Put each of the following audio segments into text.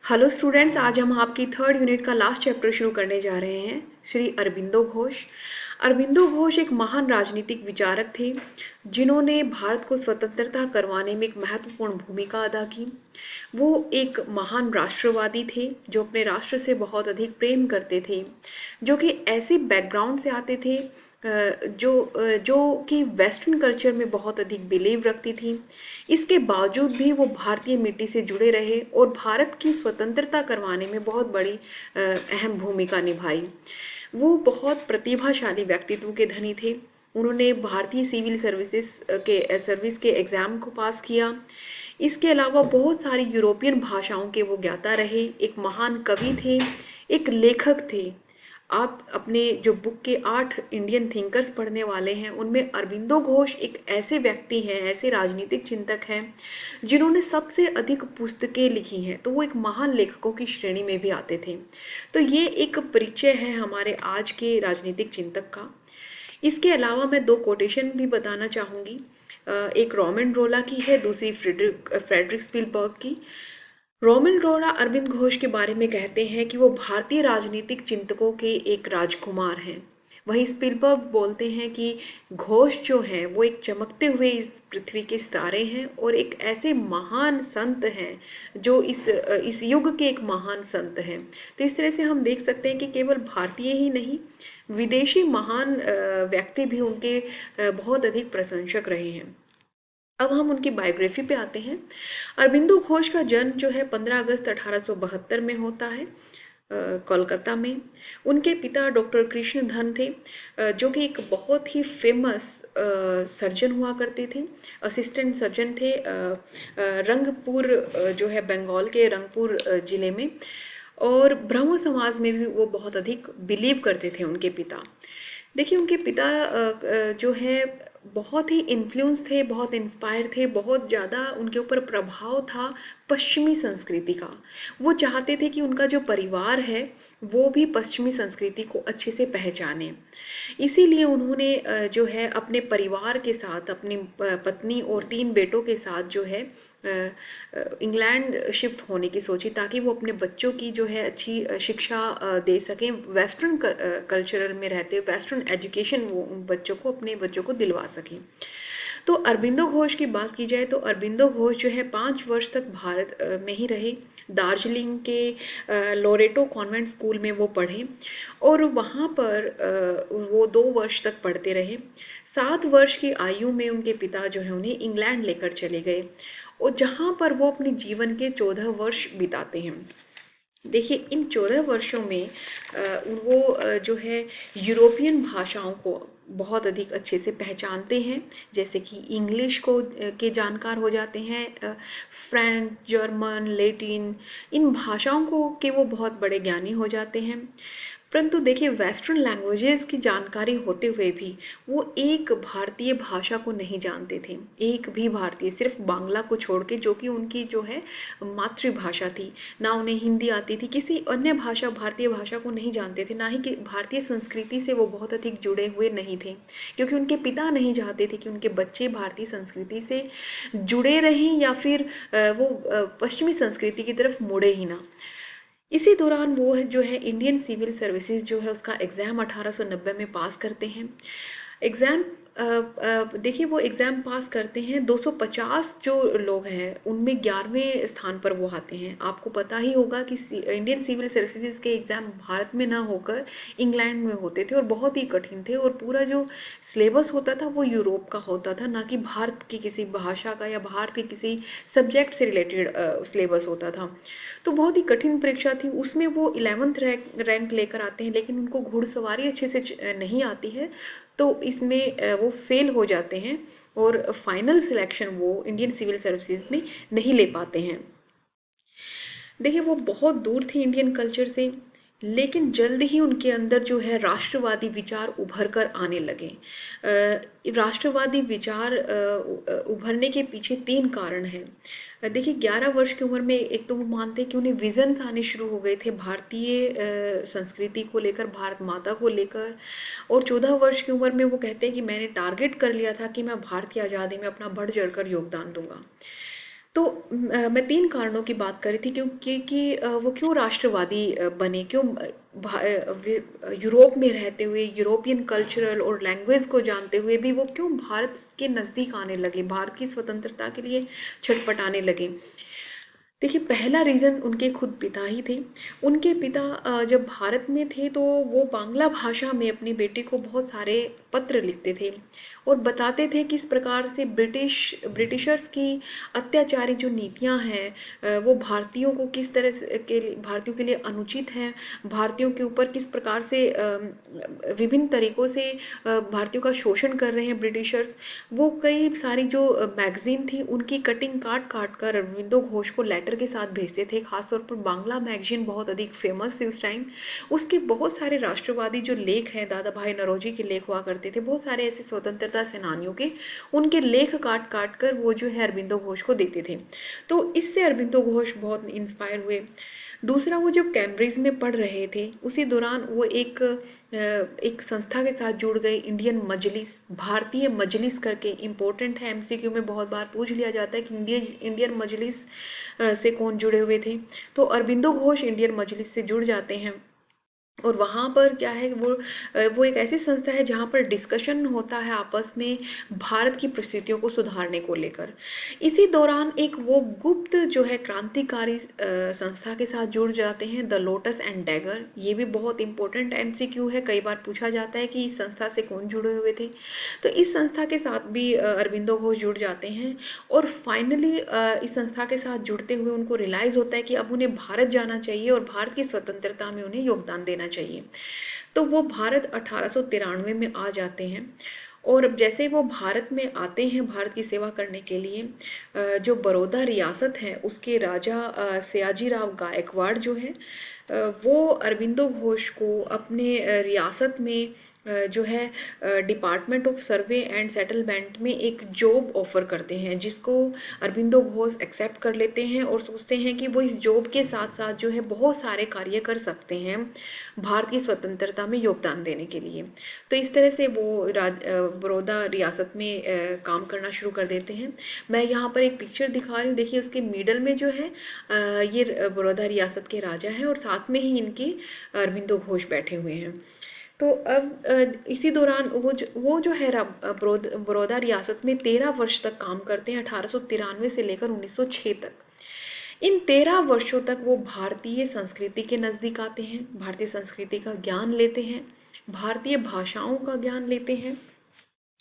Hello students, आज हम आपकी थर्ड यूनिट का लास्ट चैप्टर शुरू करने जा रहे हैं। श्री अरबिंदो घोष। अरबिंदो घोष एक महान राजनीतिक विचारक थे जिन्होंने भारत को स्वतंत्रता करवाने में एक महत्वपूर्ण भूमिका अदा की। वो एक महान राष्ट्रवादी थे जो अपने राष्ट्र से बहुत अधिक प्रेम करते थे, जो कि ऐसे बैकग्राउंड से आते थे जो कि वेस्टर्न कल्चर में बहुत अधिक बिलीव रखती थी। इसके बावजूद भी वो भारतीय मिट्टी से जुड़े रहे और भारत की स्वतंत्रता करवाने में बहुत बड़ी अहम भूमिका निभाई। वो बहुत प्रतिभाशाली व्यक्तित्व के धनी थे। उन्होंने भारतीय सिविल सर्विस के एग्ज़ाम को पास किया। इसके अलावा बहुत सारी यूरोपियन भाषाओं के वो ज्ञाता रहे। एक महान कवि थे, एक लेखक थे। आप अपने जो बुक के 8 इंडियन थिंकर्स पढ़ने वाले हैं, उनमें अरबिंदो घोष एक ऐसे व्यक्ति हैं, ऐसे राजनीतिक चिंतक हैं जिन्होंने सबसे अधिक पुस्तकें लिखी हैं, तो वो एक महान लेखकों की श्रेणी में भी आते थे। तो ये एक परिचय है हमारे आज के राजनीतिक चिंतक का। इसके अलावा मैं 2 कोटेशन भी बताना चाहूँगी। एक रोमन रोला की है, दूसरी फ्रेडरिक स्पिलबर्ग की। रोमिल रोड़ा अरविंद घोष के बारे में कहते हैं कि वो भारतीय राजनीतिक चिंतकों के एक राजकुमार हैं। वहीं स्पिलबर्ग बोलते हैं कि घोष जो हैं वो एक चमकते हुए इस पृथ्वी के सितारे हैं और एक ऐसे महान संत हैं जो इस युग के एक महान संत हैं। तो इस तरह से हम देख सकते हैं कि केवल भारतीय ही नहीं, विदेशी महान व्यक्ति भी उनके बहुत अधिक प्रशंसक रहे हैं। अब हम उनकी बायोग्राफी पे आते हैं। अरबिंदो घोष का जन्म जो है 15 अगस्त 1872 में होता है कोलकाता में। उनके पिता डॉक्टर कृष्ण धन थे, जो कि एक बहुत ही फेमस सर्जन हुआ करते थे, असिस्टेंट सर्जन थे रंगपुर, जो है बंगाल के रंगपुर ज़िले में। और ब्रह्म समाज में भी वो बहुत अधिक बिलीव करते थे उनके पिता। देखिए, उनके पिता जो है बहुत ही इन्फ्लुएंस थे, बहुत इंस्पायर थे, बहुत ज़्यादा उनके ऊपर प्रभाव था पश्चिमी संस्कृति का। वो चाहते थे कि उनका जो परिवार है वो भी पश्चिमी संस्कृति को अच्छे से पहचाने। इसीलिए उन्होंने जो है अपने परिवार के साथ, अपनी पत्नी और 3 बेटों के साथ जो है इंग्लैंड शिफ्ट होने की सोची, ताकि वो अपने बच्चों की जो है अच्छी शिक्षा दे सकें। वेस्टर्न कल्चरल में रहते हुए वेस्टर्न एजुकेशन वो बच्चों को, अपने बच्चों को दिलवा सकें। तो अरबिंदो घोष की बात की जाए तो अरबिंदो घोष जो है 5 वर्ष तक भारत में ही रहे। दार्जिलिंग के लोरेटो कॉन्वेंट स्कूल में वो पढ़े और वहाँ पर वो 2 वर्ष तक पढ़ते रहे। 7 वर्ष की आयु में उनके पिता जो है उन्हें इंग्लैंड लेकर चले गए और जहाँ पर वो अपने जीवन के 14 वर्ष बिताते हैं। देखिए, इन 14 वर्षों में वो जो है यूरोपियन भाषाओं को बहुत अधिक अच्छे से पहचानते हैं, जैसे कि इंग्लिश को के जानकार हो जाते हैं, फ्रेंच, जर्मन, लैटिन, इन भाषाओं को के वो बहुत बड़े ज्ञानी हो जाते हैं। परंतु देखिए, वेस्टर्न लैंग्वेजेस की जानकारी होते हुए भी वो एक भारतीय भाषा को नहीं जानते थे। एक भी भारतीय, सिर्फ बांग्ला को छोड़ के, जो कि उनकी जो है मातृभाषा थी। ना उन्हें हिंदी आती थी, किसी अन्य भाषा, भारतीय भाषा को नहीं जानते थे, ना ही कि भारतीय संस्कृति से वो बहुत अधिक जुड़े हुए नहीं थे, क्योंकि उनके पिता नहीं चाहते थे कि उनके बच्चे भारतीय संस्कृति से जुड़े रहें या फिर वो पश्चिमी संस्कृति की तरफ मुड़े ही ना। इसी दौरान वो जो है इंडियन सिविल सर्विसेज जो है उसका एग्ज़ाम 1890 में पास करते हैं। एग्ज़ाम देखिए, वो एग्ज़ाम पास करते हैं। 250 जो लोग हैं उनमें 11वें स्थान पर वो आते हैं। आपको पता ही होगा कि इंडियन सिविल सर्विसेज के एग्ज़ाम भारत में ना होकर इंग्लैंड में होते थे और बहुत ही कठिन थे, और पूरा जो सिलेबस होता था वो यूरोप का होता था, ना कि भारत की किसी भाषा का या भारत के किसी सब्जेक्ट से रिलेटेड सिलेबस होता था। तो बहुत ही कठिन परीक्षा थी। उसमें वो 11th रैंक लेकर आते हैं, लेकिन उनको घुड़सवारी अच्छे से नहीं आती है, तो इसमें वो फेल हो जाते हैं और फाइनल सिलेक्शन वो इंडियन सिविल सर्विसेज में नहीं ले पाते हैं। देखिए, वो बहुत दूर थे इंडियन कल्चर से, लेकिन जल्द ही उनके अंदर जो है राष्ट्रवादी विचार उभर कर आने लगे। राष्ट्रवादी विचार उभरने के पीछे 3 कारण हैं। देखिए, 11 वर्ष की उम्र में एक तो वो मानते हैं कि उन्हें विजन्स आने शुरू हो गए थे भारतीय संस्कृति को लेकर, भारत माता को लेकर, और 14 वर्ष की उम्र में वो कहते हैं कि मैंने टारगेट कर लिया था कि मैं भारत की आज़ादी में अपना बढ़ चढ़ कर योगदान दूंगा। तो मैं 3 कारणों की बात कर रही थी क्योंकि वो क्यों राष्ट्रवादी बने, क्यों यूरोप में रहते हुए यूरोपियन कल्चरल और लैंग्वेज को जानते हुए भी वो क्यों भारत के नज़दीक आने लगे, भारत की स्वतंत्रता के लिए छटपटाने लगे। देखिए, पहला रीज़न उनके खुद पिता ही थे। उनके पिता जब भारत में थे तो वो बांग्ला भाषा में अपनी बेटी को बहुत सारे पत्र लिखते थे और बताते थे किस प्रकार से ब्रिटिशर्स की अत्याचारी जो नीतियां हैं वो भारतीयों को किस तरह के भारतीयों के लिए अनुचित हैं, भारतीयों के ऊपर किस प्रकार से विभिन्न तरीकों से भारतीयों का शोषण कर रहे हैं ब्रिटिशर्स। वो कई सारी जो मैगजीन थी उनकी कटिंग काट काट कर अरविंदो घोष को लेटर के साथ भेजते थे। खासतौर पर बांग्ला मैगजीन बहुत अधिक फेमस थी उस टाइम। उसके बहुत सारे राष्ट्रवादी जो लेख हैं, दादा भाई नौरोजी के लेख हुआ करते थे, बहुत सारे ऐसे स्वतंत्रता सेनानियों के, उनके लेख काट काट कर वो जो है अरविंदो घोष को देते थे। तो इससे अरविंदो घोष बहुत इंस्पायर हुए। दूसरा, वो जब कैम्ब्रिज में पढ़ रहे थे उसी दौरान वो एक संस्था के साथ जुड़ गए, इंडियन मजलिस, भारतीय मजलिस करके इम्पोर्टेंट है, एमसीक्यू में बहुत बार पूछ लिया जाता है कि इंडियन मजलिस से कौन जुड़े हुए थे। तो अरबिंदो घोष इंडियन मजलिस से जुड़ जाते हैं और वहाँ पर क्या है, वो एक ऐसी संस्था है जहाँ पर डिस्कशन होता है आपस में भारत की परिस्थितियों को सुधारने को लेकर। इसी दौरान एक वो गुप्त जो है क्रांतिकारी संस्था के साथ जुड़ जाते हैं, द लोटस एंड डैगर। ये भी बहुत इंपॉर्टेंट एमसीक्यू है, कई बार पूछा जाता है कि इस संस्था से कौन जुड़े हुए थे। तो इस संस्था के साथ भी अरबिंदो घोष जुड़ जाते हैं और फाइनली इस संस्था के साथ जुड़ते हुए उनको रियलाइज़ होता है कि अब उन्हें भारत जाना चाहिए और भारत की स्वतंत्रता में उन्हें योगदान देना चाहिए। तो वो भारत 1893 में आ जाते हैं और अब जैसे वो भारत में आते हैं भारत की सेवा करने के लिए, जो बड़ौदा रियासत है उसके राजा सयाजीराव गायकवाड़ जो है वो अरबिंदो घोष को अपने रियासत में जो है department of survey and settlement में एक जॉब ऑफर करते हैं, जिसको अरबिंदो घोष एक्सेप्ट कर लेते हैं और सोचते हैं कि वो इस जॉब के साथ साथ जो है बहुत सारे कार्य कर सकते हैं भारत की स्वतंत्रता में योगदान देने के लिए। तो इस तरह से वो बड़ौदा रियासत में काम करना शुरू कर देते हैं। मैं यहाँ पर एक पिक्चर दिखा रही हूँ, देखिए उसके मिडल में जो है ये बड़ौदा रियासत के राजा हैं और साथ में ही इनकी अरबिंदो घोष बैठे हुए हैं। तो अब इसी दौरान वो जो है बड़ौदा रियासत में 13 वर्ष तक काम करते हैं, 1893 से लेकर 1906 तक। इन 13 वर्षों तक वो भारतीय संस्कृति के नज़दीक आते हैं, भारतीय संस्कृति का ज्ञान लेते हैं, भारतीय भाषाओं का ज्ञान लेते हैं,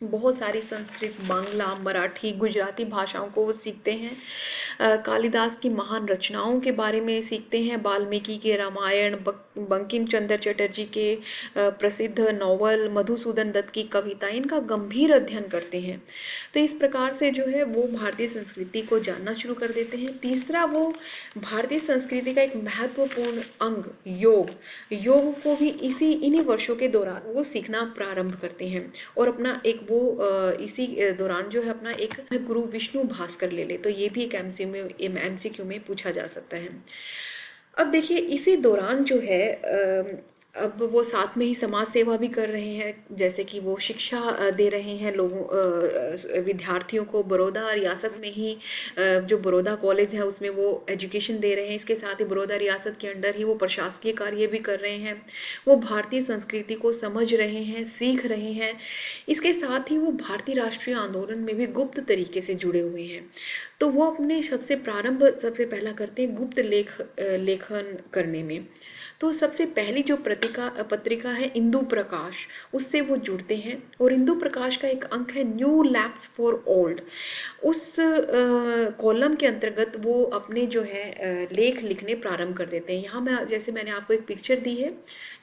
बहुत सारी संस्कृत, बांग्ला, मराठी, गुजराती भाषाओं को वो सीखते हैं। कालिदास की महान रचनाओं के बारे में सीखते हैं, वाल्मीकि के रामायण, बंकिम चंद्र चटर्जी के प्रसिद्ध नॉवल, मधुसूदन दत्त की कविता, इनका गंभीर अध्ययन करते हैं। तो इस प्रकार से जो है वो भारतीय संस्कृति को जानना शुरू कर देते हैं। तीसरा, वो भारतीय संस्कृति का एक महत्वपूर्ण अंग योग को भी इन्हीं वर्षों के दौरान वो सीखना प्रारंभ करते हैं और अपना एक वो इसी दौरान जो है अपना एक गुरु विष्णु भास्कर ले ले। तो ये भी एक एमसीक्यू में पूछा जा सकता है। अब देखिए, इसी दौरान जो है अब वो साथ में ही समाज सेवा भी कर रहे हैं, जैसे कि वो शिक्षा दे रहे हैं विद्यार्थियों को। बड़ौदा रियासत में ही जो बड़ौदा कॉलेज है उसमें वो एजुकेशन दे रहे हैं। इसके साथ ही बड़ौदा रियासत के अंडर ही वो प्रशासकीय कार्य भी कर रहे हैं। वो भारतीय संस्कृति को समझ रहे हैं, सीख रहे हैं। इसके साथ ही वो भारतीय राष्ट्रीय आंदोलन में भी गुप्त तरीके से जुड़े हुए हैं। तो वो अपने सबसे पहला करते हैं गुप्त लेखन करने में। तो सबसे पहली जो पत्रिका है इंदु प्रकाश, उससे वो जुड़ते हैं और इंदु प्रकाश का एक अंक है न्यू लैप्स फॉर ओल्ड। उस कॉलम के अंतर्गत वो अपने जो है लेख लिखने प्रारंभ कर देते हैं। यहाँ जैसे मैंने आपको एक पिक्चर दी है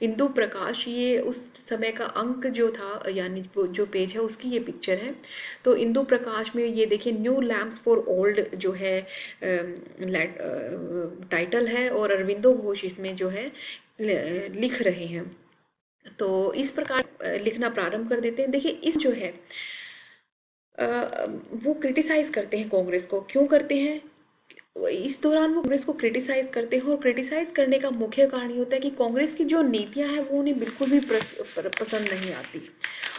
इंदु प्रकाश, ये उस समय का अंक जो था यानी जो पेज है उसकी ये पिक्चर है। तो इंदु प्रकाश में ये देखिए न्यू लैम्प्स फॉर ओल्ड जो है टाइटल है और अरविंदो घोष इसमें जो है लिख रहे हैं। तो इस प्रकार लिखना प्रारंभ कर देते हैं। देखिए, इस जो है वो क्रिटिसाइज करते हैं कांग्रेस को। क्यों करते हैं? इस दौरान वो कांग्रेस को क्रिटिसाइज करते हैं और क्रिटिसाइज करने का मुख्य कारण ये होता है कि कांग्रेस की जो नीतियां हैं वो उन्हें बिल्कुल भी पसंद नहीं आती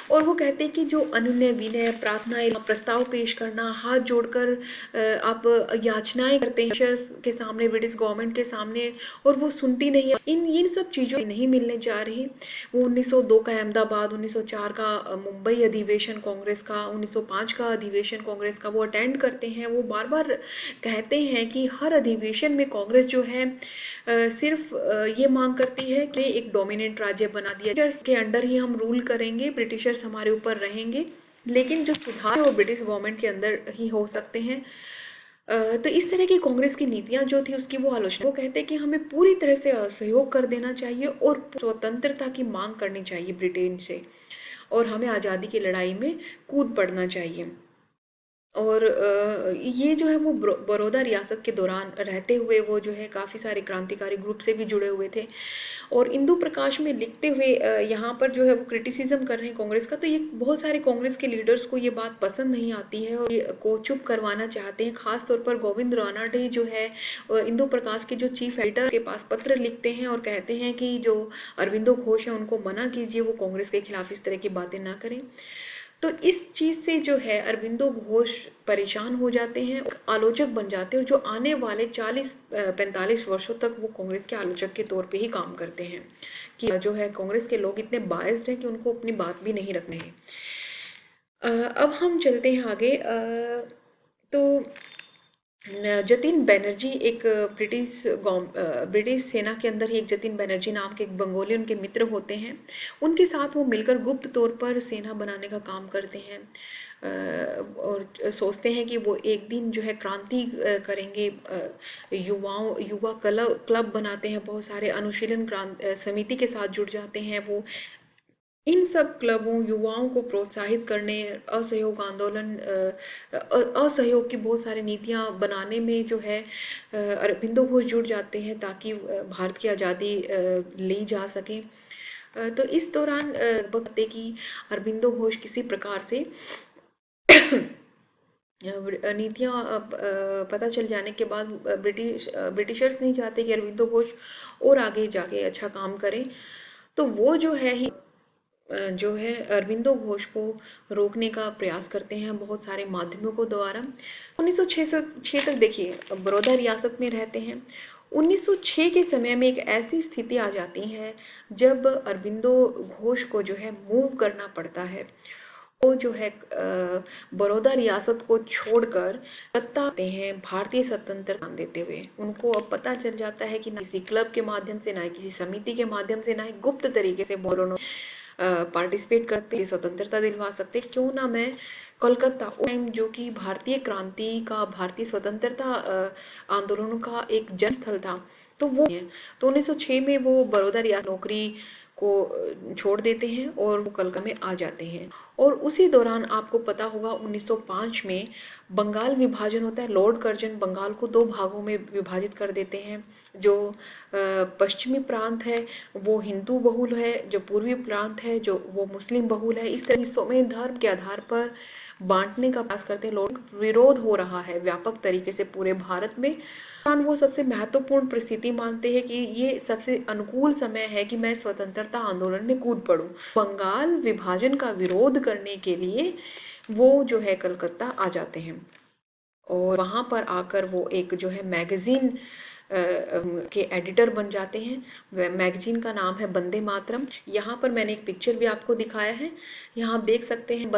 और वो कहते हैं कि जो अनुनय विनय प्रार्थनाएं प्रस्ताव पेश करना, हाथ जोड़कर आप याचनाएं करते हैं ब्रिटिशर्स के सामने, ब्रिटिश गवर्नमेंट के सामने, और वो सुनती नहीं है, इन सब चीज़ों नहीं मिलने जा रही। वो 1902 का अहमदाबाद, 1904 का मुंबई अधिवेशन कांग्रेस का, 1905 का अधिवेशन कांग्रेस का वो अटेंड करते हैं। वो बार बार कहते हैं कि हर अधिवेशन में कांग्रेस जो है सिर्फ ये मांग करती है कि एक डोमिनेंट राज्य बना दिया, ब्रिटिशर्स के अंडर ही हम रूल करेंगे, ब्रिटिशर्स हमारे ऊपर रहेंगे, लेकिन जो सुधार है वो ब्रिटिश गवर्नमेंट के अंदर ही हो सकते हैं। तो इस तरह की कांग्रेस की नीतियां जो थी उसकी वो आलोचना, वो कहते हैं कि हमें पूरी तरह से असहयोग कर देना चाहिए और स्वतंत्रता की मांग करनी चाहिए ब्रिटेन से, और हमें आज़ादी की लड़ाई में कूद पड़ना चाहिए। और ये जो है वो बड़ौदा रियासत के दौरान रहते हुए वो जो है काफ़ी सारे क्रांतिकारी ग्रुप से भी जुड़े हुए थे, और इंदु प्रकाश में लिखते हुए यहाँ पर जो है वो क्रिटिसिज्म कर रहे हैं कांग्रेस का। तो ये बहुत सारे कांग्रेस के लीडर्स को ये बात पसंद नहीं आती है और ये को चुप करवाना चाहते हैं। खास तौर पर गोविंद रानाडे जो है इंदु प्रकाश के जो चीफ एडिटर के पास पत्र लिखते हैं और कहते हैं कि जो अरविंदो घोष है उनको मना कीजिए, वो कांग्रेस के खिलाफ इस तरह की बातें ना करें। तो इस चीज़ से जो है अरविंदो घोष परेशान हो जाते हैं, आलोचक बन जाते हैं, और जो आने वाले 40-45 वर्षों तक वो कांग्रेस के आलोचक के तौर पे ही काम करते हैं कि जो है कांग्रेस के लोग इतने बायस्ड हैं कि उनको अपनी बात भी नहीं रखनी है। अब हम चलते हैं आगे। तो जतिन बनर्जी एक ब्रिटिश सेना के अंदर ही एक जतिन बनर्जी नाम के एक बंगाली उनके मित्र होते हैं। उनके साथ वो मिलकर गुप्त तौर पर सेना बनाने का काम करते हैं और सोचते हैं कि वो एक दिन जो है क्रांति करेंगे। युवा क्लब बनाते हैं, बहुत सारे अनुशीलन समिति के साथ जुड़ जाते हैं। वो इन सब क्लबों युवाओं को प्रोत्साहित करने, असहयोग आंदोलन असहयोग की बहुत सारी नीतियां बनाने में जो है अरबिंदो घोष जुड़ जाते हैं ताकि भारत की आज़ादी ली जा सके। तो इस दौरान वक्त कि अरबिंदो घोष किसी प्रकार से नीतियाँ पता चल जाने के बाद ब्रिटिशर्स नहीं चाहते कि अरबिंदो घोष और आगे जाके अच्छा काम करें, तो वो जो है ही जो है अरबिंदो घोष को रोकने का प्रयास करते हैं बहुत सारे माध्यमों को द्वारा। 1906 तक देखिए बड़ौदा रियासत में रहते हैं। 1906 के समय में एक ऐसी स्थिति आ जाती है जब अरबिंदो घोष को जो है मूव करना पड़ता है। वो जो है बड़ौदा रियासत को छोड़कर कलकत्ता आते हैं भारतीय स्वतंत्रता देते हुए। उनको अब पता चल जाता है कि ना किसी क्लब के माध्यम से, ना किसी समिति के माध्यम से, ना ही गुप्त तरीके से बोरोनो पार्टिसिपेट करते स्वतंत्रता दिलवा सकते, क्यों ना मैं कोलकाता उस टाइम जो कि भारतीय क्रांति का, भारतीय स्वतंत्रता आंदोलनों का एक जन्म स्थल था, तो वो है। तो 1906 में वो बड़ौदा रियासत नौकरी को छोड़ देते हैं और वो कलकत्ता में आ जाते हैं। और उसी दौरान आपको पता होगा 1905 में बंगाल विभाजन होता है। लॉर्ड कर्जन बंगाल को दो भागों में विभाजित कर देते हैं। जो पश्चिमी प्रांत है वो हिंदू बहुल है, जो पूर्वी प्रांत है जो वो मुस्लिम बहुल है। इस तरह हिस्सों में धर्म के आधार पर बांटने का प्रयास करते हैं लोग। विरोध हो रहा है व्यापक तरीके से पूरे भारत में। वो सबसे महत्वपूर्ण परिस्थिति मानते हैं कि ये सबसे अनुकूल समय है कि मैं स्वतंत्रता आंदोलन में कूद पड़ूं। बंगाल विभाजन का विरोध करने के लिए वो जो है कलकत्ता आ जाते हैं और वहाँ पर आकर वो एक जो है मैगजीन के एडिटर बन जाते हैं। मैगजीन का नाम है वंदे मातरम। यहाँ पर मैंने एक पिक्चर भी आपको दिखाया है। यहाँ आप देख सकते हैं